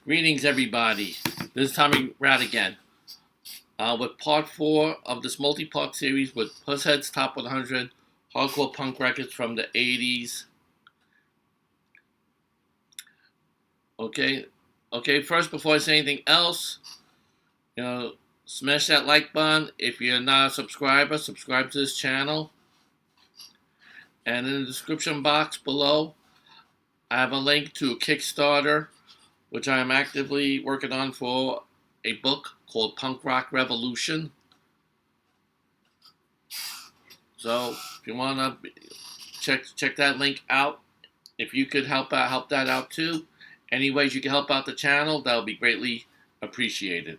Greetings, everybody. This is Tommy Rat again. With part 4 of this multi-part series with Pushead's Top 100 Hardcore Punk Records from the 80s. Okay, first, before I say anything else, smash that like button. If you're not a subscriber, subscribe to this channel. And in the description box below, I have a link to a Kickstarter, which I am actively working on for a book called Punk Rock Revolution. So if you want to check that link out, if you could help that out too. Any ways you can help out the channel, that would be greatly appreciated.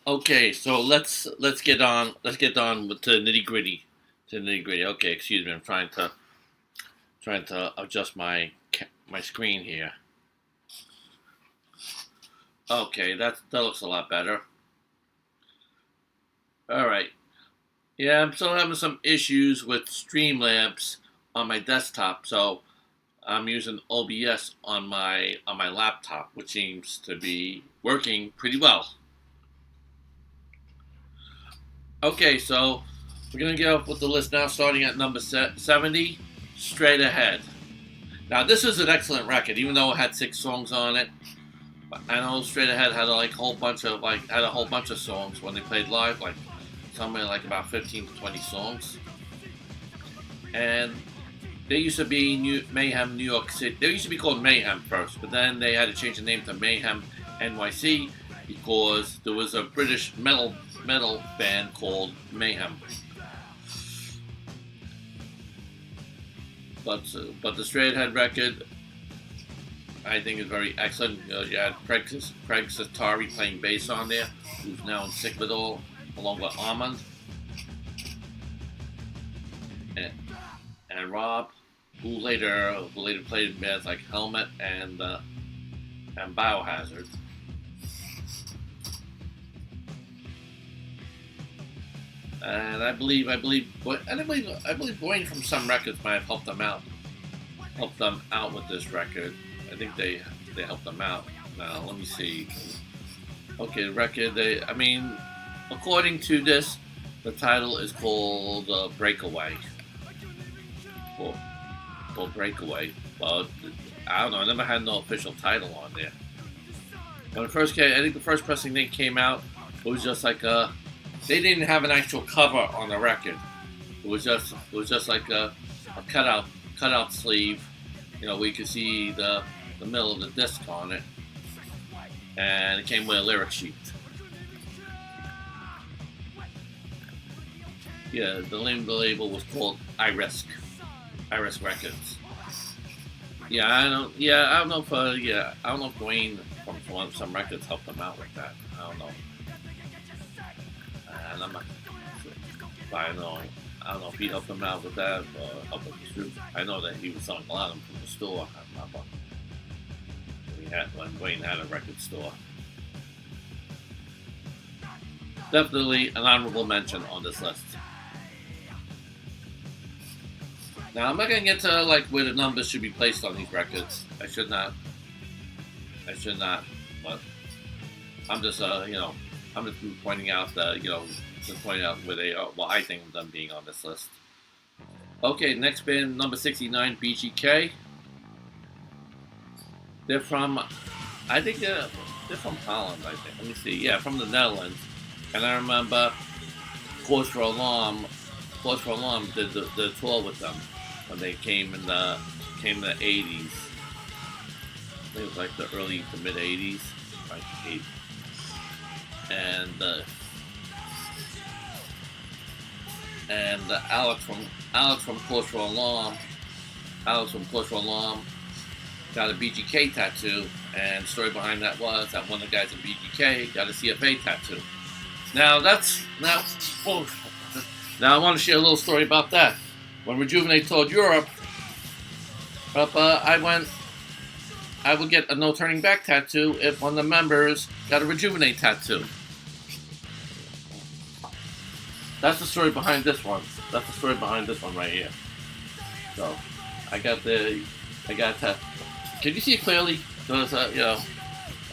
Okay, so let's get on with the nitty gritty. Okay, excuse me, I'm trying to adjust my screen here. Okay, that looks a lot better. All right. Yeah, I'm still having some issues with Streamlabs on my desktop, so I'm using OBS on my laptop, which seems to be working pretty well. Okay, so we're gonna get off with the list now, starting at number 70, Straight Ahead. Now, this is an excellent record, even though it had 6 songs on it. I know Straight Ahead had a whole bunch of songs when they played live, somewhere about 15 to 20 songs. And they used to be Mayhem New York City. They used to be called Mayhem first, but then they had to change the name to Mayhem NYC because there was a British metal band called Mayhem. But the Straight Ahead record, I think, is very excellent. You had Craig Satari playing bass on there, who's now in Sick With All, along with Armand and Rob, who later played in bands like Helmet and Biohazard. And I believe Dwayne from Some Records might have helped them out with this record. I think they helped them out. Now let me see. Okay, the record. According to this, the title is called Breakaway. Called Breakaway. But I don't know. I never had no official title on there. When it first came, I think the first pressing they came out, it was just like a. They didn't have an actual cover on the record. It was just like a cutout sleeve. We could see the middle of the disc on it, and it came with a lyric sheet. Yeah, the name of the label was called Iris Records. I don't know if Dwayne from Some Records helped them out with that. I don't know. And I don't know if he helped them out with that or helped them through. I know that he was selling a lot of them from the store. When Dwayne had a record store. Definitely an honorable mention on this list. Now, I'm not going to get to where the numbers should be placed on these records. I should not, but I'm just pointing out that, where they are, well, I think of them being on this list. Okay, next band, number 69, BGK. They're from, I think they're from Holland, I think. Let me see. Yeah, from the Netherlands. And I remember Cause for Alarm did the tour with them when they came in the 80s. I think it was the early to mid 80s. And Alex from Cause for Alarm got a BGK tattoo, and the story behind that was that one of the guys in BGK got a CFA tattoo. Now I want to share a little story about that. When Rejuvenate toured Europe, I would get a No Turning Back tattoo if one of the members got a Rejuvenate tattoo. That's the story behind this one. That's the story behind this one right here. So, I got the, can you see it clearly? There's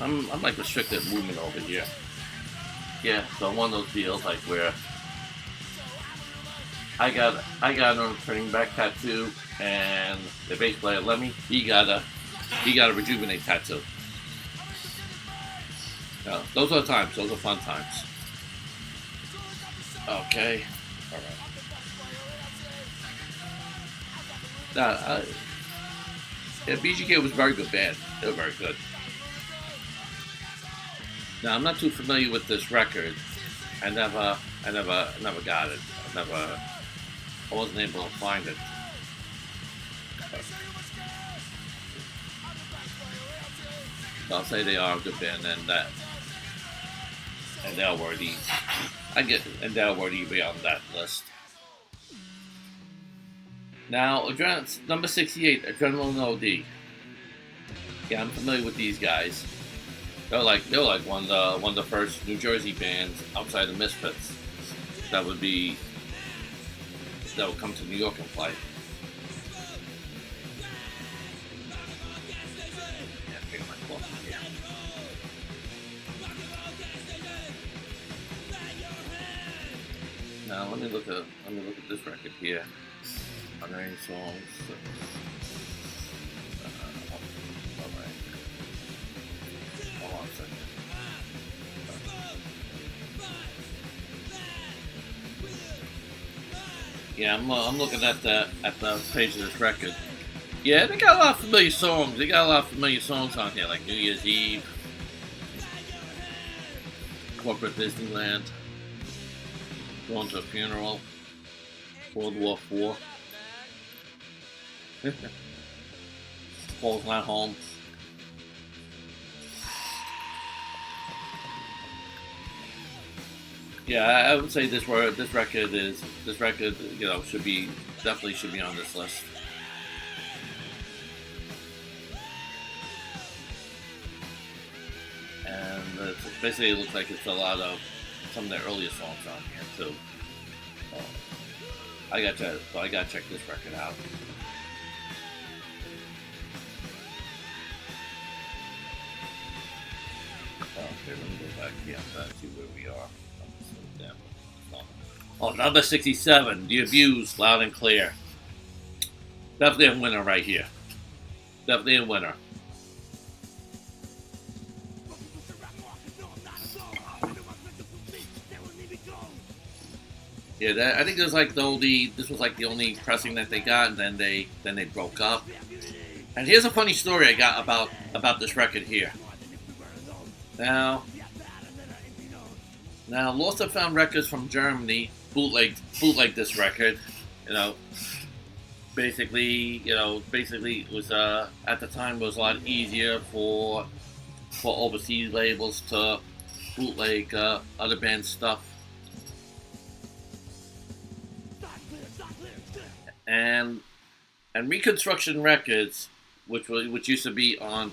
I'm like restricted movement over here. Yeah, so one of those deals like where I got a turning back tattoo, and the bass player Lemmy, he got a Rejuvenate tattoo. Those are times. Those are fun times. Okay. All right. Yeah, BGK was a very good band. They were very good. Now I'm not too familiar with this record. I never got it. I wasn't able to find it. So I'll say they are a good band, and they're worthy. They're worthy to be on that list. Now, number 68, Adrenaline OD. Yeah, I'm familiar with these guys. They're like one of the first New Jersey bands outside of Misfits that would come to New York and play. Now let me look at this record here. Are there any songs? Alright. Hold on a second. Yeah, I'm looking at the page of this record. Yeah, they got a lot of familiar songs. They got a lot of familiar songs on here, like New Year's Eve, Corporate Disneyland, Going to a Funeral, World War IV, Paul's Not Home. Yeah, I would say this record, should be on this list. And basically, it looks like it's a lot of some of their earlier songs on here too. So I gotta check this record out. Okay, let me go back here and see where we are. Oh, number 67, The Abused, Loud and Clear. Definitely a winner right here. Definitely a winner. Yeah, I think this was like the only pressing that they got, and then they broke up. And here's a funny story I got about this record here. Now, Lost and Found Records from Germany bootleg this record. Basically it was at the time it was a lot easier for overseas labels to bootleg other bands' stuff. And Reconstruction Records, which used to be on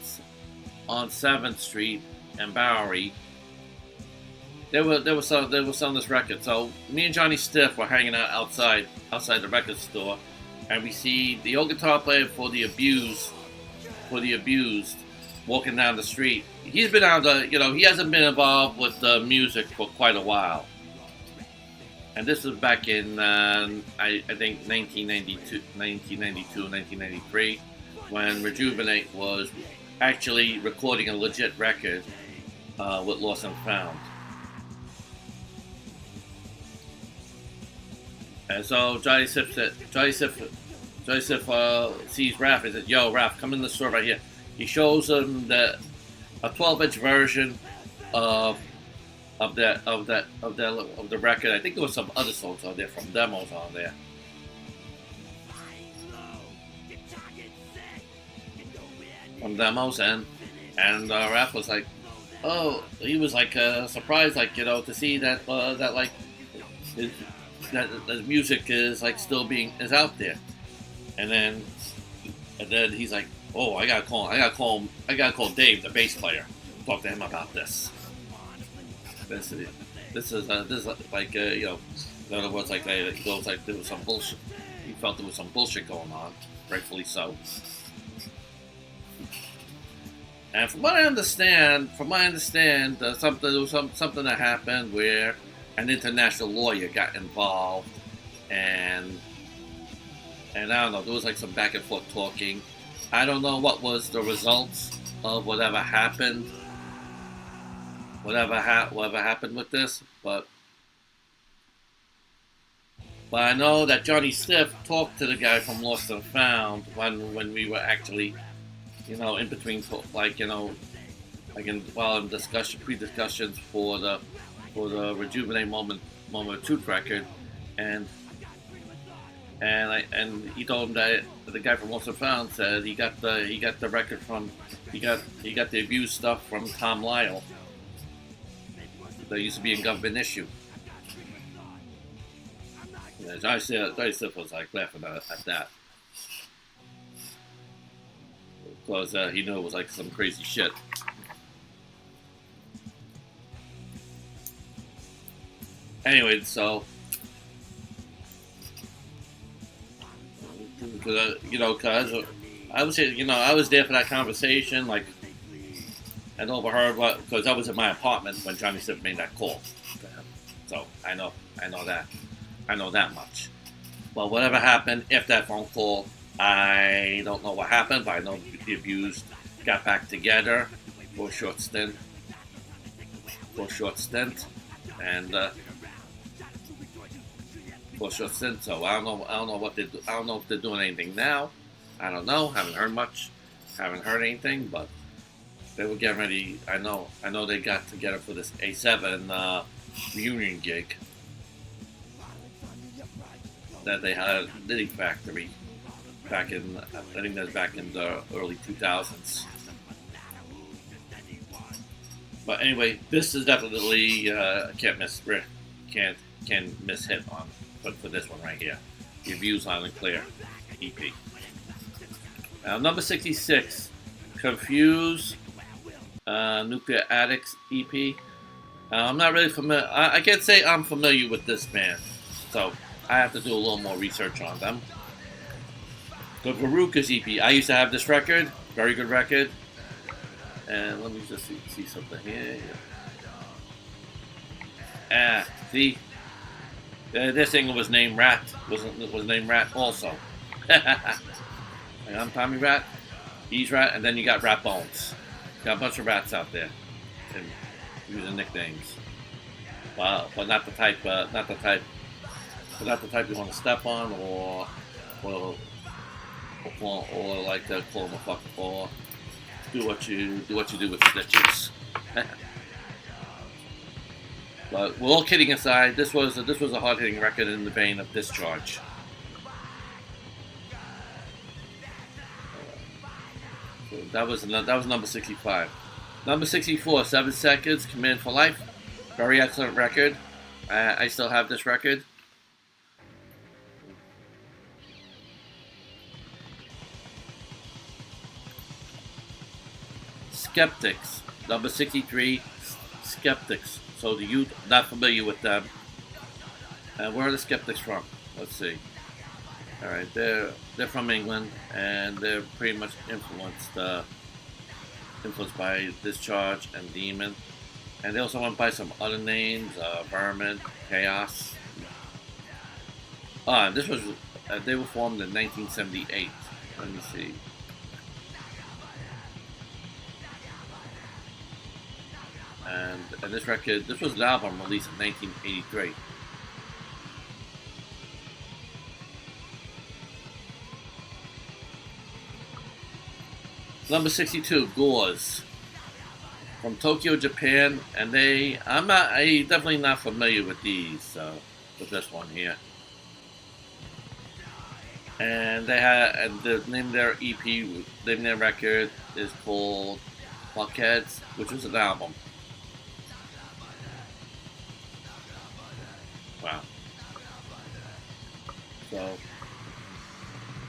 7th Street and Bowery, they were selling this record. So me and Johnny Stiff were hanging out outside the record store, and we see the old guitar player for the Abused walking down the street. He's been he hasn't been involved with music for quite a while. And this was back in, I think, 1992, 1993, when Rejuvenate was actually recording a legit record with Lost and Found. And so Johnny Sip sees Raph and says, "Yo, Raph, come in the store right here." He shows him a 12-inch version of the record. I think there was some other songs on there from demos on there. From demos, and Raph was like, oh, he was like surprised, to see that the music is still is out there. And then he's like, oh, I gotta call Dave, the bass player, talk to him about this. This is in other words, there was some bullshit. He felt there was some bullshit going on, rightfully so. And from what I understand, there was something that happened where an international lawyer got involved, and I don't know, there was like some back and forth talking. I don't know what was the results of whatever happened with this, but I know that Johnny Stiff talked to the guy from Lost and Found when we were actually, in between, like in pre-discussions for the Rejuvenate Moment of Truth record, and he told him that the guy from Lost and Found said he got the record from he got the abused stuff from Tom Lyle that used to be in Government Issue. Yeah, Johnny Stiff was like laughing at that. Because he knew it was like some crazy shit. Anyway, so because I was there for that conversation, like, and overheard because I was in my apartment when Johnny Stiff made that call. So I know that much. But whatever happened, if that phone call, I don't know what happened, but I know the abused got back together for a short stint, So I don't know what they do. I don't know if they're doing anything now. I don't know. Haven't heard much. Haven't heard anything, but they were getting ready. I know they got together for this A7 reunion gig that they had at Knitting Factory back in, I think that's back in the early 2000s. But anyway, this is definitely can't miss hit on for this one right here. The Abused Loud and Clear EP. Now number 66, Confuse Nuclear Addicts EP. I'm not really familiar. I can't say I'm familiar with this band, so I have to do a little more research on them. The Veruca's EP. I used to have this record. Very good record. And let me just see something here. See? This thing was named Rat. Was named Rat also. And I'm Tommy Rat. He's Rat. And then you got Rat Bones. Got a bunch of rats out there. And using nicknames. But not the type you want to step on or like to call them a fuck, or do what you do with snitches. But we're all kidding aside, this was a hard hitting record in the vein of Discharge. So that was number 65. Number 64, 7 Seconds, Command for Life. Very excellent record. I still have this record. Skeptics, number 63, Skeptics. So the youth not familiar with them. Where are the Skeptics from? Let's see. All right, they're from England, and they're pretty much influenced by Discharge and Demon, and they also went by some other names, Vermin, Chaos. This was they were formed in 1978. Let me see. And this record, this was an album released in 1983. Number 62, Gauze, from Tokyo, Japan, and I'm definitely not familiar with these, with this one here. And the name of their EP, name of their record is called Pushead, which was an album. Wow. So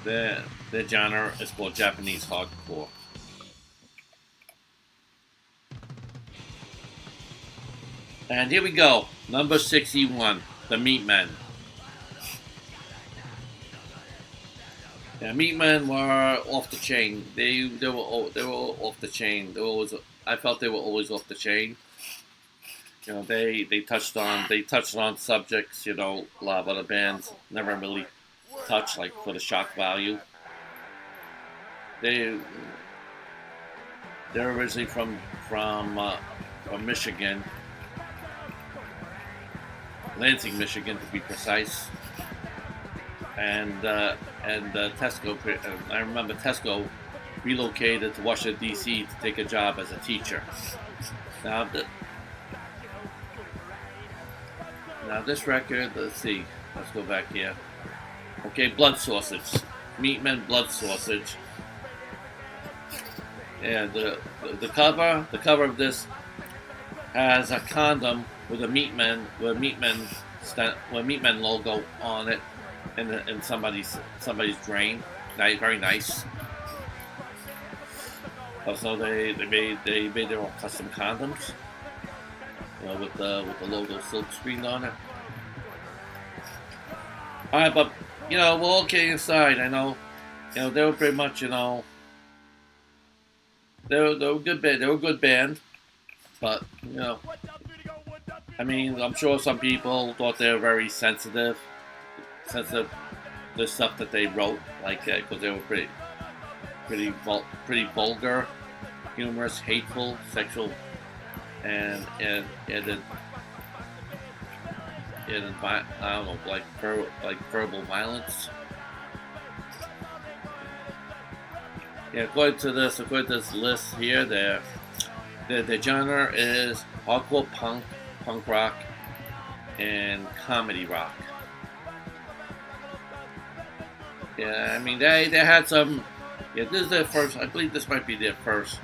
their genre is called Japanese hardcore. And here we go, number 61, The Meatmen. Yeah, Meatmen were off the chain. They were off the chain. They were always, I felt they were always off the chain. They touched on subjects. A lot of other bands never really touched, like for the shock value. They they're originally from Michigan, Lansing, Michigan to be precise, and Tesco. I remember Tesco relocated to Washington D.C. to take a job as a teacher. Now, now this record, let's see, let's go back here. Okay, Blood Sausage, Meatmen Blood Sausage. Yeah, the cover of this has a condom with a Meatmen logo on it in somebody's drain. Nice, very nice. Also, they made their own custom condoms, with the logo silk screened on it. All right, but we're all kidding aside. I know, they were pretty much, they were a good band. They were a good band, but I mean, I'm sure some people thought they were very sensitive the stuff that they wrote, like because they were pretty vulgar, humorous, hateful, sexual, and I don't know, like verbal violence. Yeah, according to this list here, the genre is hardcore punk rock, and comedy rock. Yeah, I mean they had some. Yeah, this is their first. I believe this might be their first.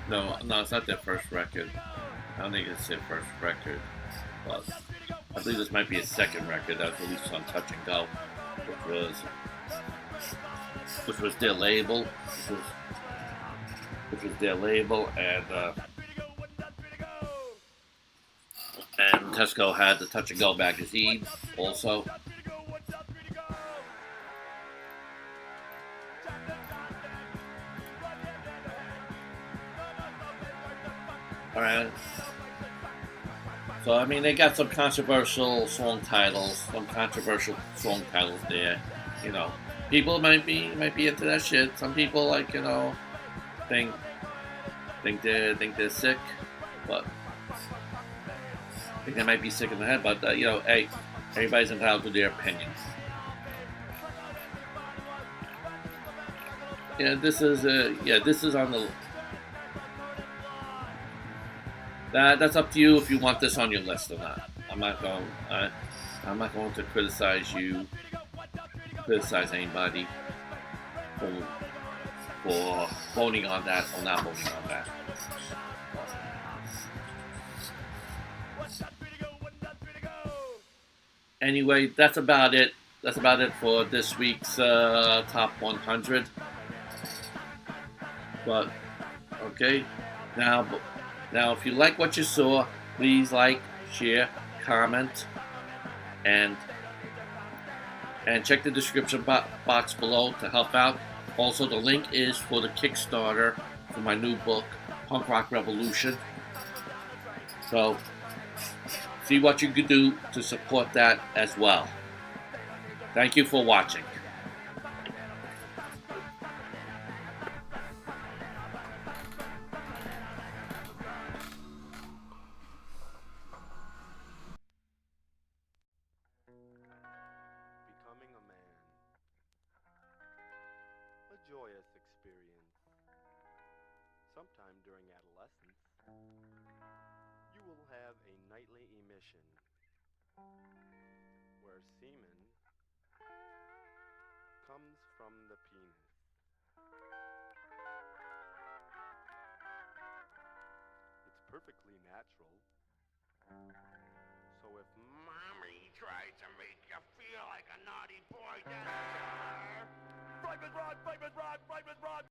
No, it's not their first record. I don't think it's their first record, but I believe this might be a second record that was released on Touch and Go, which was their label, which was their label, and Tesco had the Touch and Go magazine also. Alright. So, I mean, they got some controversial song titles there. People might be into that shit. Some people think they're sick, but I think they might be sick in the head. But hey, everybody's entitled to their opinions. Yeah, this is on the. That's up to you if you want this on your list or not. I'm not going to criticize anybody for voting on that or not voting on that. Anyway, that's about it. That's about it for this week's top 100. But okay, now, if you like what you saw, please like, share, comment, and check the description box below to help out. Also, the link is for the Kickstarter for my new book, Punk Rock Revolution. So, see what you can do to support that as well. Thank you for watching. Becoming a man. A joyous experience. Sometime during adolescence, you will have a nightly emission where semen comes from the penis. It's perfectly natural. So if mommy tries to make you feel like a naughty boy, then tell her, fight with Rod, fight with Rod, fight with Rod.